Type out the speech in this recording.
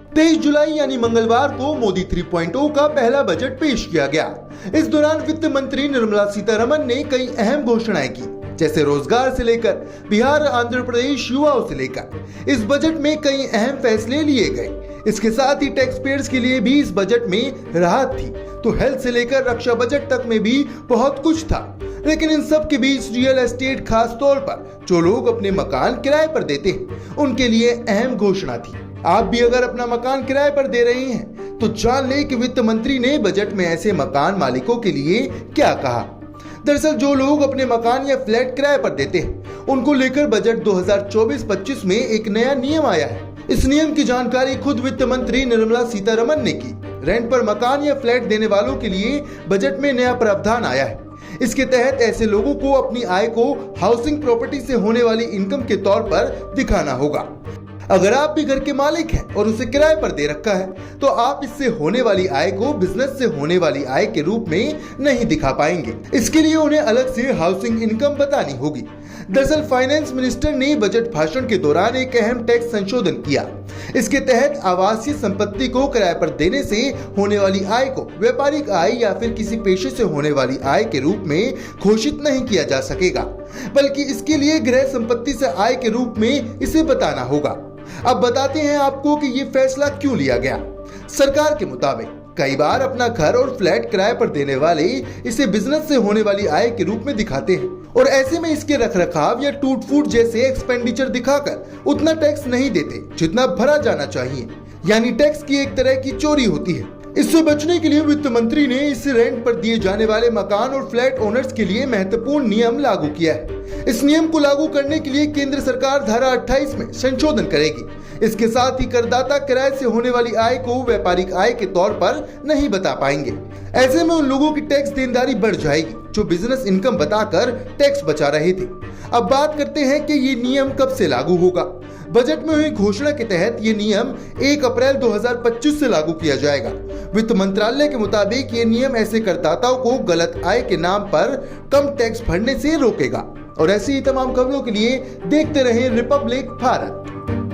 23 जुलाई यानी मंगलवार को मोदी 3.0 का पहला बजट पेश किया गया। इस दौरान वित्त मंत्री निर्मला सीतारमण ने कई अहम घोषणाएं की, जैसे रोजगार से लेकर बिहार आंध्र प्रदेश युवाओं से लेकर। इस बजट में कई अहम फैसले लिए गए। इसके साथ ही टैक्स पेयर्स के लिए भी इस बजट में राहत थी, तो हेल्थ से लेकर रक्षा बजट तक में भी बहुत कुछ था। लेकिन इन सब के बीच रियल एस्टेट, खास तौर पर जो लोग अपने मकान किराए पर देते हैं, उनके लिए अहम घोषणा थी। आप भी अगर अपना मकान किराए पर दे रहे हैं तो जान ले कि वित्त मंत्री ने बजट में ऐसे मकान मालिकों के लिए क्या कहा। दरअसल जो लोग अपने मकान या फ्लैट किराए पर देते हैं, उनको लेकर बजट 2024-25 में एक नया नियम आया है। इस नियम की जानकारी खुद वित्त मंत्री निर्मला सीतारमण ने की। रेंट पर मकान या फ्लैट देने वालों के लिए बजट में नया प्रावधान आया है। इसके तहत ऐसे लोगों को अपनी आय को हाउसिंग प्रॉपर्टी से होने वाली इनकम के तौर पर दिखाना होगा। अगर आप भी घर के मालिक हैं और उसे किराए पर दे रखा है, तो आप इससे होने वाली आय को बिजनेस से होने वाली आय के रूप में नहीं दिखा पाएंगे। इसके लिए उन्हें अलग से हाउसिंग इनकम बतानी होगी। दरअसल फाइनेंस मिनिस्टर ने बजट भाषण के दौरान एक अहम टैक्स संशोधन किया। इसके तहत आवासीय संपत्ति को किराए पर देने से होने वाली आय को व्यापारिक आय या फिर किसी पेशे से होने वाली आय के रूप में घोषित नहीं किया जा सकेगा, बल्कि इसके लिए गृह संपत्ति से आय के रूप में इसे बताना होगा। अब बताते हैं आपको कि ये फैसला क्यों लिया गया। सरकार के मुताबिक कई बार अपना घर और फ्लैट किराए पर देने वाले इसे बिजनेस से होने वाली आय के रूप में दिखाते हैं, और ऐसे में इसके रखरखाव या टूट फूट जैसे एक्सपेंडिचर दिखाकर उतना टैक्स नहीं देते जितना भरा जाना चाहिए, यानी टैक्स की एक तरह की चोरी होती है। इससे बचने के लिए वित्त मंत्री ने इस रेंट पर दिए जाने वाले मकान और फ्लैट ओनर्स के लिए महत्वपूर्ण नियम लागू किया है। इस नियम को लागू करने के लिए केंद्र सरकार धारा 28 में संशोधन करेगी। इसके साथ ही करदाता किराए से होने वाली आय को व्यापारिक आय के तौर पर नहीं बता पाएंगे। ऐसे में उन लोगों की टैक्स देनदारी बढ़ जाएगी जो बिजनेस इनकम बताकर टैक्स बचा रहे थे। अब बात करते हैं कि ये नियम कब से लागू होगा। बजट में हुई घोषणा के तहत ये नियम 1 अप्रैल 2025 से लागू किया जाएगा। वित्त मंत्रालय के मुताबिक ये नियम ऐसे करदाताओं को गलत आय के नाम पर कम टैक्स भरने से रोकेगा। और ऐसी ही तमाम खबरों के लिए देखते रहें रिपब्लिक भारत।